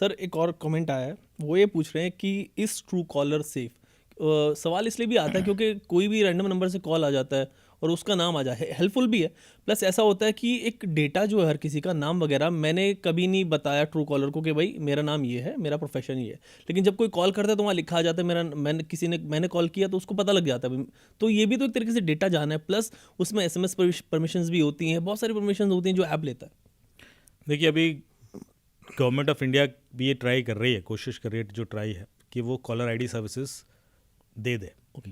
Sir एक और comment आया है, वो ये पूछ रहे हैं कि इस ट्रू कॉलर सेफ। सवाल इसलिए भी आता है क्योंकि कोई भी रैंडम नंबर से कॉल आ जाता है और उसका नाम आ जाए, हेल्पफुल भी है। प्लस ऐसा होता है कि एक डेटा जो है हर किसी का नाम वगैरह मैंने कभी नहीं बताया ट्रू कॉलर को कि भाई मेरा नाम ये है, मेरा प्रोफेशन ये है, लेकिन जब कोई कॉल करता है तो वहाँ लिखा आ जाता है मेरा, मैंने कॉल किया तो उसको पता लग जाता है। तो ये भी तो एक तरीके से डेटा जाना है, प्लस उसमें SMS परमिशंस भी होती हैं, बहुत सारी परमिशंस होती हैं जो ऐप लेता है। देखिए, अभी गवर्नमेंट ऑफ इंडिया भी ये ट्राई कर रही है, कोशिश कर रही है, जो ट्राई है कि वो कॉलर आईडी सर्विसेज दे दे। ओके।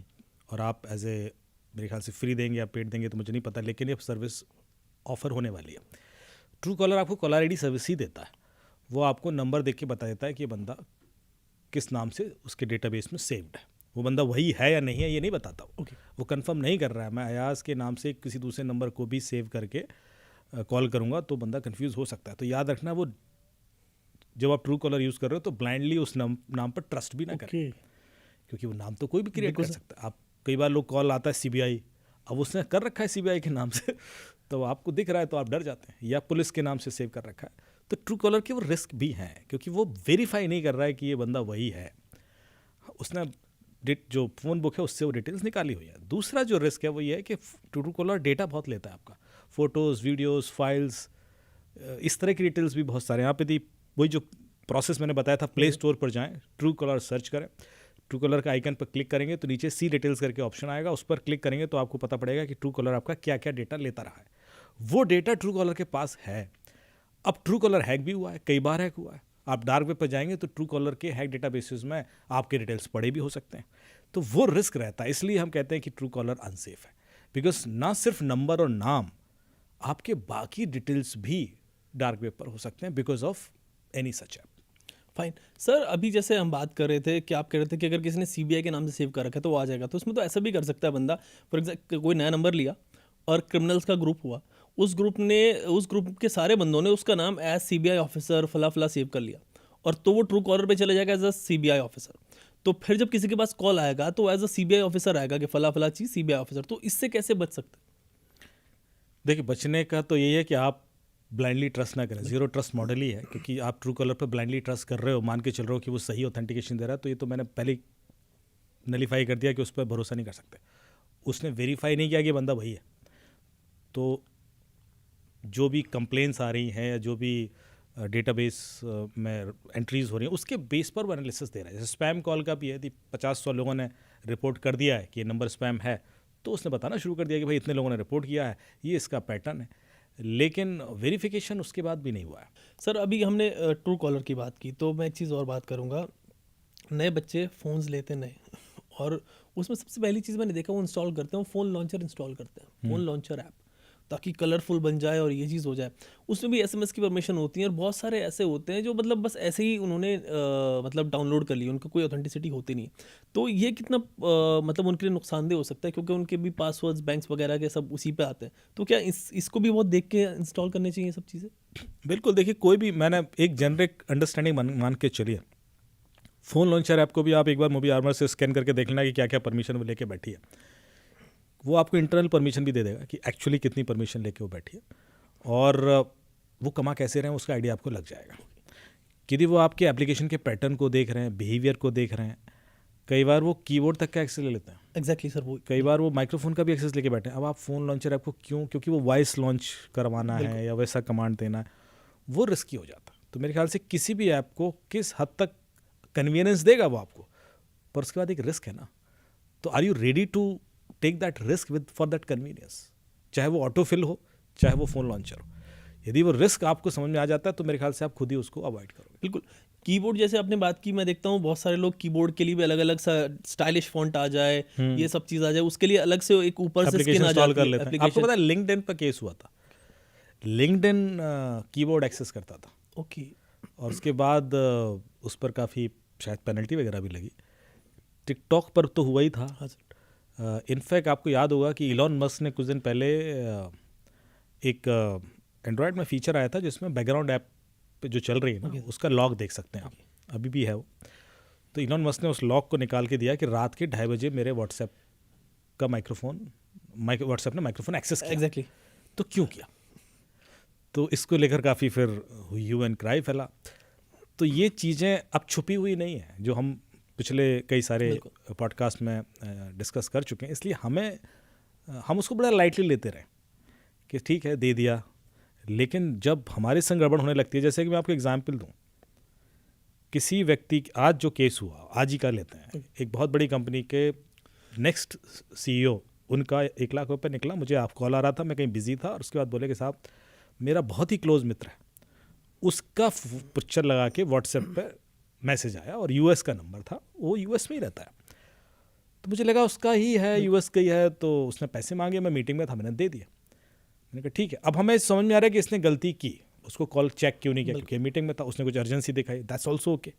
और आप एज ए, मेरे ख्याल से फ्री देंगे या पेड देंगे तो मुझे नहीं पता, लेकिन ये सर्विस ऑफर होने वाली है। ट्रू कॉलर आपको कॉलर आईडी सर्विस ही देता है। वो आपको नंबर देख के बता देता है कि ये बंदा किस नाम से उसके डेटाबेस में सेव्ड है। वो बंदा वही है या नहीं है ये नहीं बताता। ओके। वो कंफर्म नहीं कर रहा है, मैं अयाज के नाम से किसी दूसरे नंबर को भी सेव करके कॉल करूँगा तो बंदा कंफ्यूज हो सकता है। तो याद रखना, वो जब आप ट्रू कॉलर यूज़ कर रहे हो तो ब्लाइंडली उस नाम पर ट्रस्ट भी ना करें, क्योंकि वो नाम तो कोई भी क्रिएट कर सकता है। आप कई बार लोग कॉल आता है CBI, अब उसने कर रखा है CBI के नाम से तो आपको दिख रहा है तो आप डर जाते हैं, या पुलिस के नाम से सेव कर रखा है। तो ट्रू कॉलर के वो रिस्क भी हैं, क्योंकि वो वेरीफाई नहीं कर रहा है कि ये बंदा वही है। उसने जो फ़ोन बुक है उससे वो डिटेल्स निकाली हुई है। दूसरा जो रिस्क है वो ये है कि ट्रू कॉलर डेटा बहुत लेता है आपका, फ़ोटोज़, वीडियोज़, फाइल्स, इस तरह की डिटेल्स भी बहुत सारे। आप यदि वही जो प्रोसेस मैंने बताया था, प्ले स्टोर पर जाएं, ट्रू कॉलर सर्च करें, ट्रू कॉलर का आइकन पर क्लिक करेंगे तो नीचे सी डिटेल्स करके ऑप्शन आएगा, उस पर क्लिक करेंगे तो आपको पता पड़ेगा कि ट्रू कॉलर आपका क्या क्या डेटा लेता रहा है। वो डेटा ट्रू कॉलर के पास है। अब ट्रू कॉलर हैक भी हुआ है, कई बार हैक हुआ है। आप डार्क वेब पर जाएंगे तो ट्रू कॉलर के हैक डेटाबेसेस में आपके डिटेल्स पड़े भी हो सकते हैं। तो वो रिस्क रहता है, इसलिए हम कहते हैं कि ट्रू कॉलर अनसेफ है। बिकॉज ना सिर्फ नंबर और नाम, आपके बाकी डिटेल्स भी डार्क वेब पर हो सकते हैं because of any such app. Fine sir, अभी जैसे हम बात कर रहे थे कि आप कह रहे थे कि अगर किसी ने CBI के नाम से सेव कर रखा है तो वो आ जाएगा, तो उसमें तो ऐसा भी कर सकता है बंदा। फॉर एग्जाम्पल कोई नया नंबर लिया और क्रिमिनल्स का ग्रुप हुआ, उस ग्रुप के सारे बंदों ने उसका नाम एज CBI ऑफिसर फला फला सेव कर लिया, और तो वो ट्रू कॉलर पे चले जाएगा एज अ CBI ऑफिसर। तो फिर जब किसी के पास कॉल आएगा तो एज अ CBI ऑफिसर आएगा कि फला फला चीज़ CBI ऑफिसर। तो इससे कैसे बच सकते हैं? देखिए, बचने का तो यही है कि आप ब्लाइंडली ट्रस्ट ना करें। जीरो ट्रस्ट मॉडल ही है, क्योंकि आप ट्रू कॉलर पर ब्लाइंडली ट्रस्ट कर रहे हो, मान के चल रहे हो कि वो सही ऑथेंटिकेशन दे रहा है, तो ये तो मैंने पहले नलीफाई कर दिया कि उस पर भरोसा नहीं कर सकते। उसने वेरीफाई नहीं किया कि बंदा वही है। तो जो भी कंप्लेंट्स आ रही हैं या जो भी डेटाबेस में एंट्रीज हो रही हैं उसके बेस पर वो एनालिसिस दे रहा है। जैसे स्पैम कॉल का भी है, यदि 50-100 लोगों ने रिपोर्ट कर दिया है कि ये नंबर स्पैम है, तो उसने बताना शुरू कर दिया कि भाई इतने लोगों ने रिपोर्ट किया है, ये इसका पैटर्न है, लेकिन वेरिफिकेशन उसके बाद भी नहीं हुआ है। सर अभी हमने ट्रू कॉलर की बात की, तो मैं एक चीज़ और बात करूँगा। नए बच्चे फ़ोन्स लेते नए, और उसमें सबसे पहली चीज़ मैंने देखा वो इंस्टॉल करते हैं, वो फ़ोन लॉन्चर इंस्टॉल करते हैं, फ़ोन लॉन्चर ऐप, ताकि कलरफुल बन जाए और ये चीज़ हो जाए। उसमें भी SMS की परमिशन होती है, और बहुत सारे ऐसे होते हैं जो मतलब बस ऐसे ही उन्होंने मतलब डाउनलोड कर लिया, उनका कोई ऑथेंटिसिटी होती नहीं है। तो ये कितना मतलब उनके लिए नुकसानदेह हो सकता है, क्योंकि उनके भी पासवर्ड्स बैंक्स वगैरह के सब उसी पे आते हैं। तो क्या इसको भी बहुत देख के इंस्टॉल करनी चाहिए सब चीज़ें? बिल्कुल। देखिए, कोई भी, मैंने एक जेनरिक अंडरस्टैंडिंग मान के चलिए, फ़ोन लॉन्चर ऐप को भी आप एक बार मूवी आर्मर से स्कैन करके देख लेना कि क्या क्या परमिशन वो लेके बैठी है। वो आपको इंटरनल परमिशन भी दे देगा कि एक्चुअली कितनी परमिशन लेके वो बैठी है, और वो कमा कैसे रहे हैं उसका आइडिया आपको लग जाएगा। यदि वो आपके एप्लीकेशन के पैटर्न को देख रहे हैं, बिहेवियर को देख रहे हैं, कई बार वो कीबोर्ड तक का एक्सेस ले लेते हैं। एग्जैक्टली सर, वो कई बार वो माइक्रोफोन का भी एक्सेस लेके बैठे हैं। अब आप फ़ोन लॉन्चर ऐप को क्यों, क्योंकि वो वॉइस लॉन्च करवाना है या वैसा कमांड देना है, वो रिस्की हो जाता है। तो मेरे ख्याल से किसी भी ऐप को किस हद तक कन्वीनियंस देगा वो आपको, पर उसके बाद एक रिस्क है ना। तो are you ready to take that risk with for that convenience, चाहे वो ऑटोफिल हो, चाहे वो फ़ोन लॉन्चर हो। यदि वो रिस्क आपको समझ में आ जाता है तो मेरे ख्याल से आप खुद ही उसको अवॉइड करोगे। बिल्कुल। कीबोर्ड जैसे आपने बात की, मैं देखता हूँ बहुत सारे लोग कीबोर्ड के लिए भी अलग अलग सा स्टाइलिश फॉन्ट आ जाए, ये सब चीज़ आ जाए, उसके लिए अलग से एक ऊपर से स्किन आ इंस्टॉल जाती कर है लेते हैं। आपको पता है लिंक्डइन पर केस हुआ था, लिंक्डइन कीबोर्ड एक्सेस करता था। ओके। और उसके बाद उस पर काफ़ी शायद पेनल्टी वगैरह भी लगी। टिकटॉक पर तो हुआ ही था। हाँ सर। इनफैक्ट आपको याद होगा कि इलॉन मस्क ने कुछ दिन पहले एक एंड्रॉयड में फीचर आया था जिसमें बैकग्राउंड ऐप पे जो चल रही है ना, उसका लॉग देख सकते हैं आप, अभी भी है वो। तो इलॉन मस्क ने उस लॉग को निकाल के दिया कि रात के 2:30 बजे मेरे व्हाट्सएप का व्हाट्सएप ने माइक्रोफोन एक्सेस किया। एग्जैक्टली। तो क्यों किया? तो इसको लेकर काफ़ी फिर ह्यू एंड क्राई फैला। तो ये चीज़ें अब छुपी हुई नहीं है, जो हम पिछले कई सारे पॉडकास्ट में डिस्कस कर चुके हैं। इसलिए हम उसको बड़ा लाइटली लेते रहे कि ठीक है दे दिया, लेकिन जब हमारे संग गड़बड़ होने लगती है, जैसे कि मैं आपको एग्जांपल दूं, किसी व्यक्ति आज जो केस हुआ, आज ही का लेते हैं, एक बहुत बड़ी कंपनी के नेक्स्ट सीईओ, उनका 1 लाख रुपए निकला। मुझे आप कॉल आ रहा था, मैं कहीं बिजी था, और उसके बाद बोले कि साहब मेरा बहुत ही क्लोज मित्र है, उसका पिक्चर लगा के व्हाट्सएप पे मैसेज आया, और यूएस का नंबर था, वो यूएस में ही रहता है। तो मुझे लगा उसका ही है, यूएस का ही है, तो उसने पैसे मांगे, मैं मीटिंग में था, मैंने दे दिया। मैंने कहा ठीक है। अब हमें समझ में आ रहा है कि इसने गलती की, उसको कॉल चेक क्यों नहीं किया, क्योंकि मीटिंग में था, उसने कुछ अर्जेंसी दिखाई, दैट्स ऑल्सो ओके।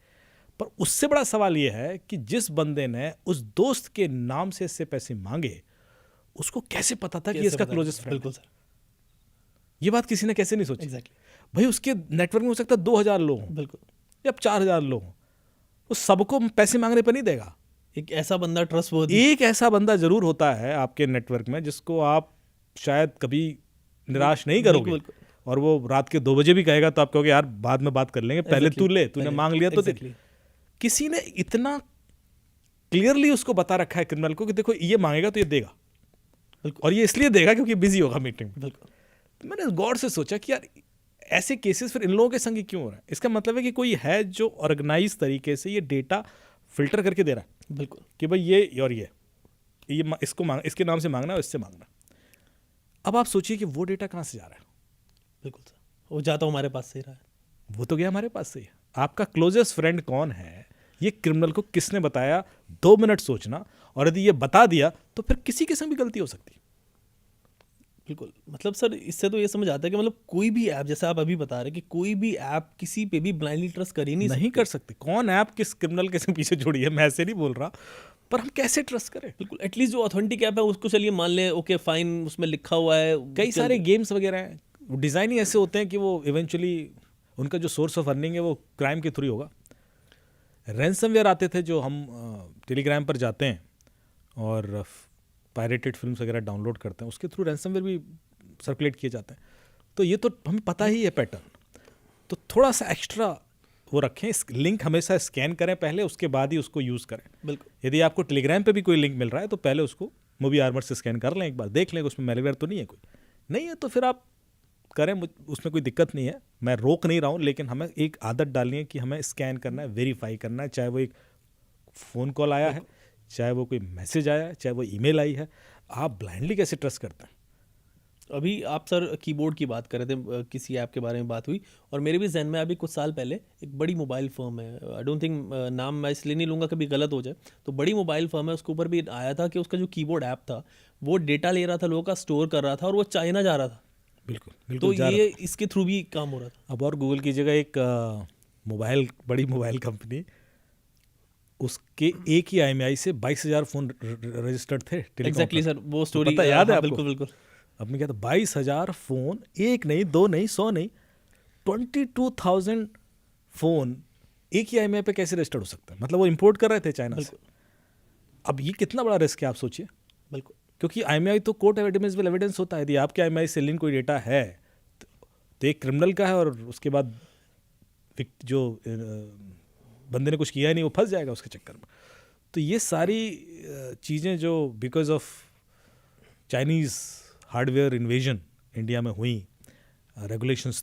पर उससे बड़ा सवाल ये है कि जिस बंदे ने उस दोस्त के नाम से इससे पैसे मांगे, उसको कैसे पता था कि इसका क्लोजेस्ट फ्रेंड? बिल्कुल सर, ये बात किसी ने कैसे नहीं सोची? एग्जैक्टली। भाई उसके नेटवर्क में हो सकता है 2000 लोग हों, बिल्कुल, या 4000 लोग हों, वो सबको पैसे मांगने पर नहीं देगा। एक ऐसा बंदा ट्रस्टवर्दी, एक ऐसा बंदा जरूर होता है आपके नेटवर्क में जिसको आप शायद कभी निराश नहीं करोगे, बिल्कुल, और वो रात के 2 बजे भी कहेगा तो आप कहोगे यार बाद में बात कर लेंगे, पहले तू ले, तूने मांग लिया तो exactly. किसी ने इतना क्लियरली उसको बता रखा है क्रिमिनल को कि देखो ये मांगेगा तो ये देगा, और ये इसलिए देगा क्योंकि बिजी होगा मीटिंग में। तो मैंने गौर से सोचा कि यार ऐसे केसेस फिर इन लोगों के संग ही क्यों हो रहा है? इसका मतलब है कि कोई है जो ऑर्गेनाइज तरीके से ये डेटा फिल्टर करके दे रहा है। बिल्कुल, कि भाई ये और ये इसको मांग, इसके नाम से मांगना है, इससे मांगना। अब आप सोचिए कि वो डेटा कहाँ से जा रहा है? बिल्कुल सर, वो जाता हमारे पास से ही रहा है। वो तो गया हमारे पास से ही। आपका क्लोजेस्ट फ्रेंड कौन है, ये क्रिमिनल को किसने बताया? 2 मिनट सोचना, और यदि ये बता दिया तो फिर किसी के संग भी गलती हो सकती है। बिल्कुल, मतलब सर इससे तो ये समझ आता है कि मतलब कोई भी ऐप, जैसे आप अभी बता रहे कि कोई भी ऐप किसी पे भी ब्लाइंडली ट्रस्ट कर ही नहीं कर सकते। कौन ऐप किस क्रिमिनल के संग पीछे जुड़ी है, मैं ऐसे नहीं बोल रहा, पर हम कैसे ट्रस्ट करें? बिल्कुल, एटलीस्ट जो ऑथेंटिक ऐप है उसको चलिए मान ले, ओके फाइन, उसमें लिखा हुआ है। कई सारे गेम्स वगैरह हैं, वो डिज़ाइन ही ऐसे होते हैं कि वो इवेंचुअली उनका जो सोर्स ऑफ अर्निंग है वो क्राइम के थ्रू ही होगा। रैंसमवेयर आते थे जो हम टेलीग्राम पर जाते हैं और पायरेटेड फिल्म्स वगैरह डाउनलोड करते हैं, उसके थ्रू रैंसमवेयर भी सर्कुलेट किए जाते हैं। तो ये तो हमें पता ही है पैटर्न। तो थोड़ा सा एक्स्ट्रा वो रखें, लिंक हमेशा स्कैन करें पहले, उसके बाद ही उसको यूज़ करें। बिल्कुल, यदि आपको टेलीग्राम पे भी कोई लिंक मिल रहा है तो पहले उसको मूवी आर्मर से स्कैन कर लें, एक बार देख लें उसमें मैलवेयर तो नहीं है, कोई नहीं है तो फिर आप करें, उसमें कोई दिक्कत नहीं है, मैं रोक नहीं रहा हूँ। लेकिन हमें एक आदत डालनी है कि हमें स्कैन करना है, वेरीफाई करना है, चाहे वो एक फ़ोन कॉल आया है, चाहे वो कोई मैसेज आया है, चाहे वो ईमेल आई है। आप ब्लाइंडली कैसे ट्रस्ट करते हैं? अभी आप सर कीबोर्ड की बात कर रहे थे, किसी ऐप के बारे में बात हुई, और मेरे भी जहन में अभी कुछ साल पहले एक बड़ी मोबाइल फर्म है, आई डोंट थिंक नाम मैं इसलिए नहीं लूँगा कभी गलत हो जाए, तो बड़ी मोबाइल फर्म है, उसके ऊपर भी आया था कि उसका जो कीबोर्ड ऐप था वो डेटा ले रहा था, लोगों का स्टोर कर रहा था, और वो चाइना जा रहा था। बिल्कुल तो ये इसके थ्रू भी काम हो रहा था। अब और गूगल की जगह एक बड़ी मोबाइल कंपनी, उसके एक ही IMEI से 22,000 फ़ोन रजिस्टर्ड थे। एग्जैक्टली सर, वो स्टोरी पता याद है आपको? बिल्कुल बिल्कुल। अपने क्या था, 22,000 फ़ोन, एक नहीं, 2 नहीं, 100 नहीं, 22,000 फ़ोन एक ही IMEI पे कैसे रजिस्टर्ड हो सकता है? मतलब वो इंपोर्ट कर रहे थे चाइना से। अब ये कितना बड़ा रिस्क है आप सोचिए। बिल्कुल, क्योंकि IMEI तो कोर्ट एविडेंसिबल एविडेंस होता है। यदि आपके IMEI से लिंक कोई डेटा है तो एक क्रिमिनल का है, और उसके बाद जो बंदे ने कुछ किया नहीं वो फंस जाएगा उसके चक्कर में। तो ये सारी चीज़ें जो because of Chinese hardware invasion India में हुई, रेगुलेशंस